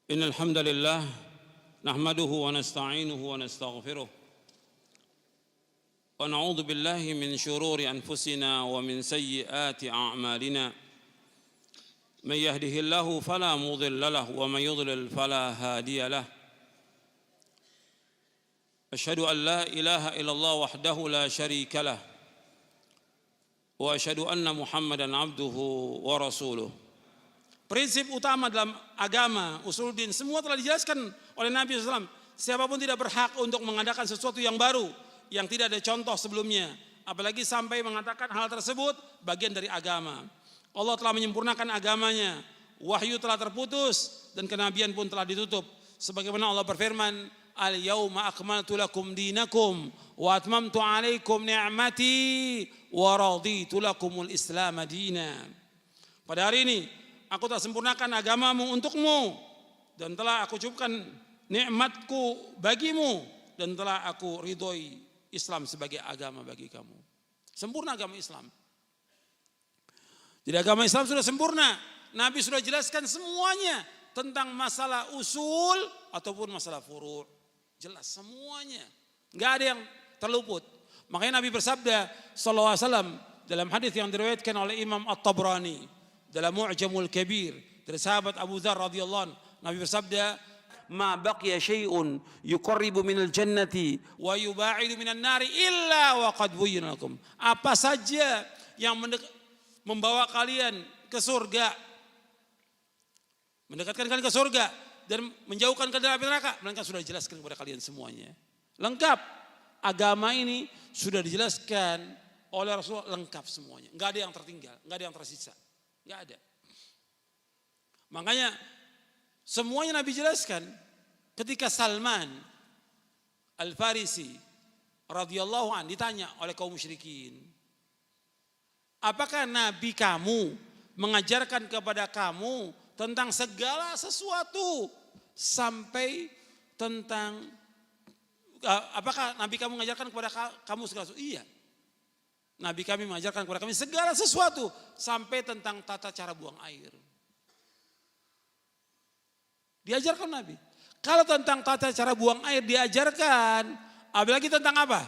إن الحمد لله نحمده ونستعينه ونستغفره ونعوذ بالله من شرور أنفسنا ومن سيئات أعمالنا من يهده الله فلا مضل له ومن يضلل فلا هادي له أشهد أن لا إله إلا الله وحده لا شريك له وأشهد أن محمدا عبده ورسوله. Prinsip utama dalam agama, usuluddin, semua telah dijelaskan oleh Nabi SAW. Siapapun tidak berhak untuk mengadakan sesuatu yang baru, yang tidak ada contoh sebelumnya. Apalagi sampai mengatakan hal tersebut bagian dari agama. Allah telah menyempurnakan agamanya. Wahyu telah terputus dan kenabian pun telah ditutup. Sebagaimana Allah berfirman, Al-yawma akmaltu lakum dinakum wa atmamtu alaikum ni'mati wa raditu lakumul islam dina. Pada hari ini aku telah sempurnakan agamamu untukmu dan telah aku cukupkan nikmatku bagimu dan telah aku ridhoi Islam sebagai agama bagi kamu. Sempurna agama Islam. Jadi agama Islam sudah sempurna. Nabi sudah jelaskan semuanya tentang masalah usul ataupun masalah furu'. Jelas semuanya. Enggak ada yang terluput. Makanya Nabi bersabda sallallahu alaihi wasallam dalam hadis yang diriwayatkan oleh Imam At-Tabrani dalam Mu'jamul Kabir dari sahabat Abu Dzar radhiyallahu anhu, Nabi bersabda, "Ma baqiya syai'un yuqarribu minal jannati wa yuba'idu minan nari illa wa qad buyyina lakum." Apa saja yang membawa kalian ke surga, mendekatkan kalian ke surga dan menjauhkan kalian dari api neraka, melainkan sudah dijelaskan kepada kalian semuanya. Lengkap. Agama ini sudah dijelaskan oleh Rasulullah, lengkap semuanya. Enggak ada yang tertinggal, enggak ada yang tersisa. Enggak ada. Makanya semuanya Nabi jelaskan. Ketika Salman Al-Farisi radhiyallahu anhu ditanya oleh kaum musyrikin, apakah Nabi kamu mengajarkan kepada kamu tentang segala sesuatu sampai tentang apakah Nabi kamu mengajarkan kepada kamu segala sesuatu? Iya. Nabi kami mengajarkan kepada kami segala sesuatu sampai tentang tata cara buang air. Diajarkan Nabi. Kalau tentang tata cara buang air diajarkan, apalagi tentang apa?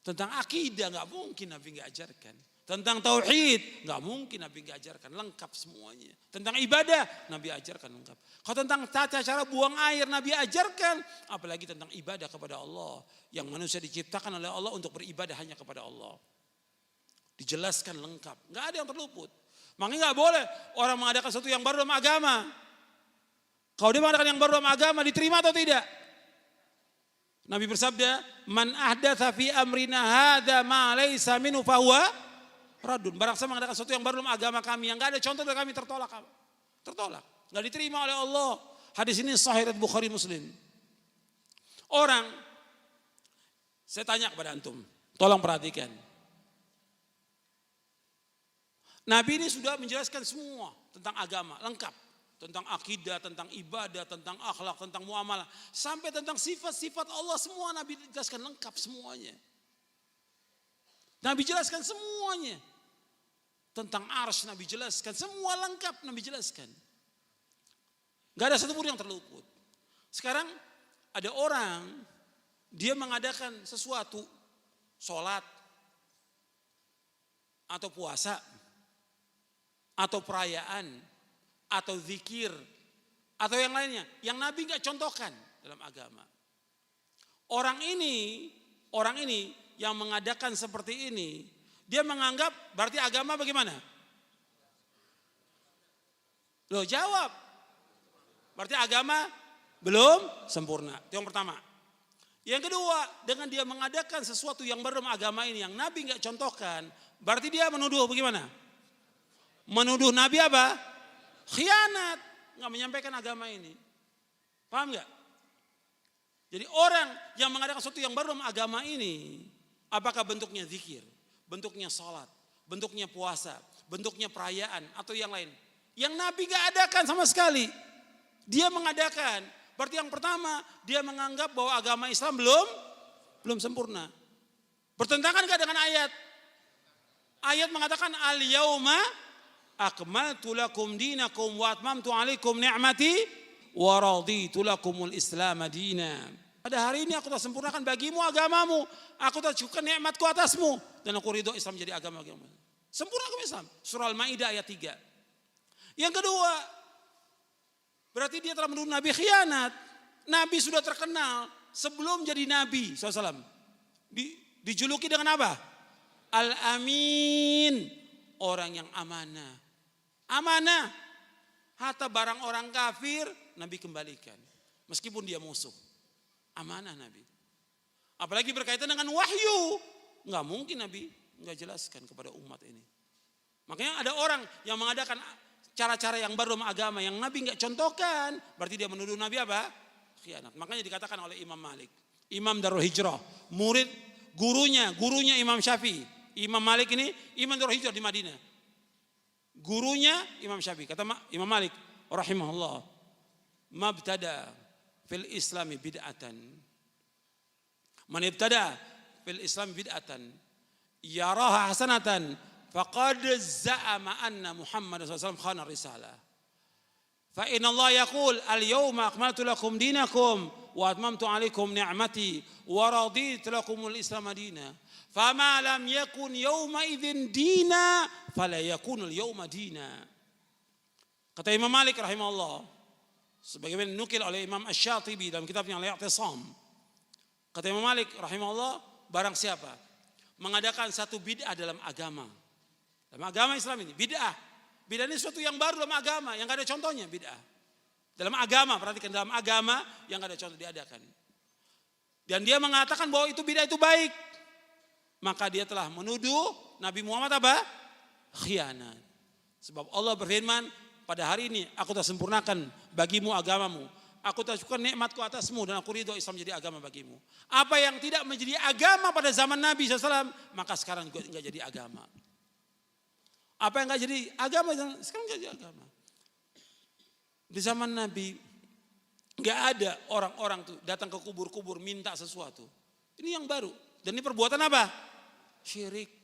Tentang akidah nggak mungkin Nabi nggak ajarkan. Tentang tauhid nggak mungkin Nabi nggak ajarkan, lengkap semuanya. Tentang ibadah Nabi ajarkan lengkap. Kalau tentang tata cara buang air Nabi ajarkan, apalagi tentang ibadah kepada Allah yang manusia diciptakan oleh Allah untuk beribadah hanya kepada Allah. Dijelaskan lengkap, nggak ada yang terluput. Makanya nggak boleh orang mengadakan sesuatu yang baru dalam agama. Kalau dia mengadakan yang baru dalam agama, diterima atau tidak? Nabi bersabda, "Man ahdatsa fi amrina hadza ma laysa minhu fahuwa radun." Barang siapa mengadakan sesuatu yang baru dalam agama kami yang enggak ada contoh dari kami, tertolak. Tertolak. Enggak diterima oleh Allah. Hadis ini sahih riwayat Bukhari Muslim. Orang, saya tanya kepada antum, tolong perhatikan. Nabi ini sudah menjelaskan semua tentang agama, lengkap. Tentang akidah, tentang ibadah, tentang akhlak, tentang muamalah. Sampai tentang sifat-sifat Allah semua Nabi jelaskan lengkap semuanya. Nabi jelaskan semuanya. Tentang arsy Nabi jelaskan, semua lengkap Nabi jelaskan. Gak ada satupun yang terluput. Sekarang ada orang, dia mengadakan sesuatu, sholat, atau puasa, atau perayaan, atau zikir, atau yang lainnya, yang Nabi gak contohkan dalam agama. Orang ini yang mengadakan seperti ini, dia menganggap berarti agama bagaimana? Loh, jawab. Berarti agama belum sempurna. Itu yang pertama. Yang kedua, dengan dia mengadakan sesuatu yang baru dalam agama ini yang Nabi nggak contohkan, berarti dia menuduh bagaimana? Menuduh Nabi apa? Khianat, nggak menyampaikan agama ini. Paham nggak? Jadi orang yang mengadakan sesuatu yang baru dalam agama ini, apakah bentuknya zikir, bentuknya sholat, bentuknya puasa, bentuknya perayaan, atau yang lain. Yang Nabi gak adakan sama sekali. Dia mengadakan. Berarti yang pertama, dia menganggap bahwa agama Islam belum sempurna. Bertentangan gak dengan ayat? Ayat mengatakan al-yauma akmaltu lakum dinakum wa atmamtu alaikum ni'mati wa raditu lakumul Islam dina. Pada hari ini aku telah sempurnakan bagimu agamamu, aku telah cukupkan nikmatku atasmu, dan aku ridho Islam jadi agama. Sempurna agama Islam. Surah Al-Maidah ayat 3. Yang kedua, berarti dia telah menuduh Nabi khianat. Nabi sudah terkenal sebelum jadi Nabi SAW. Dijuluki dengan apa? Al-Amin. Orang yang amanah. Amanah. Harta barang orang kafir, Nabi kembalikan. Meskipun dia musuh. Amanah Nabi. Apalagi berkaitan dengan wahyu. Nggak mungkin Nabi nggak jelaskan kepada umat ini. Makanya ada orang yang mengadakan cara-cara yang baru dalam agama yang Nabi nggak contohkan. Berarti dia menuduh Nabi apa? Khianat. Makanya dikatakan oleh Imam Malik. Imam Darul Hijrah. Murid gurunya Imam Syafi'i. Imam Malik ini Imam Darul Hijrah di Madinah. Gurunya Imam Syafi'i. Kata Imam Malik rahimahullah. Mabtada fil islami bid'atan. Man ibtada fil islam bid'atan yaraha hasanatan faqad za'ama anna Muhammad SAW khana risalah. Fa inna Allah yaqul al-yawma akmaltu lakum dinakum wa atmamtu alaikum ni'mati wa raditu lakumul Islam dina. Fama lam yakun yawma idzin dina fala yakunul yawma dina. Kata Imam Malik rahimahullah, sebagaimana nukil oleh Imam Asy-Syatibi dalam kitabnya Al-I'tisam. Kata Imam Malik rahimahullah, barang siapa mengadakan satu bid'ah dalam agama. Dalam agama Islam ini, bid'ah. Bid'ah ini sesuatu yang baru dalam agama, yang gak ada contohnya bid'ah. Dalam agama, perhatikan dalam agama yang gak ada contoh diadakan. Dan dia mengatakan bahwa itu bid'ah itu baik. Maka dia telah menuduh Nabi Muhammad apa? Khianat. Sebab Allah berfirman, pada hari ini aku telah sempurnakan bagimu agamamu. Aku telah cukupkan nikmatku atasmu dan aku ridho Islam jadi agama bagimu. Apa yang tidak menjadi agama pada zaman Nabi SAW, maka sekarang juga enggak jadi agama. Apa yang enggak jadi agama, sekarang enggak jadi agama. Di zaman Nabi, enggak ada orang-orang tuh datang ke kubur-kubur minta sesuatu. Ini yang baru. Dan ini perbuatan apa? Syirik.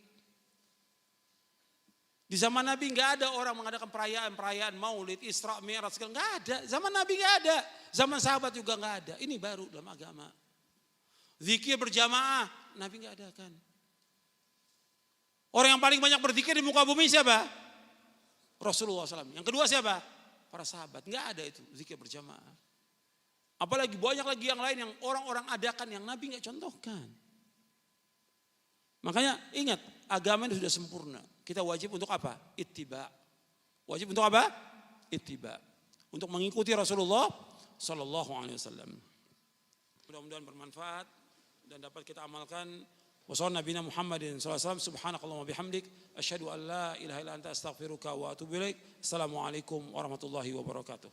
Di zaman Nabi nggak ada orang mengadakan perayaan Maulid, Isra, Mi'raj, segala nggak ada. Zaman Nabi nggak ada, zaman sahabat juga nggak ada. Ini baru dalam agama. Zikir berjamaah, Nabi nggak ada kan. Orang yang paling banyak berzikir di muka bumi siapa? Rasulullah SAW. Yang kedua siapa? Para sahabat. Nggak ada itu zikir berjamaah. Apalagi banyak lagi yang lain yang orang-orang adakan yang Nabi nggak contohkan. Makanya ingat, agama ini sudah sempurna. Kita wajib untuk apa? Ittiba. Wajib untuk apa? Ittiba. Untuk mengikuti Rasulullah sallallahu alaihi wasallam. Mudah-mudahan bermanfaat dan dapat kita amalkan. Wassallallahu nabiyana Muhammadin sallallahu alaihi wasallam. Subhanakallahumma bihamdik asyhadu an la ilaha illa anta astaghfiruka wa atubu ilaik. Assalamualaikum warahmatullahi wabarakatuh.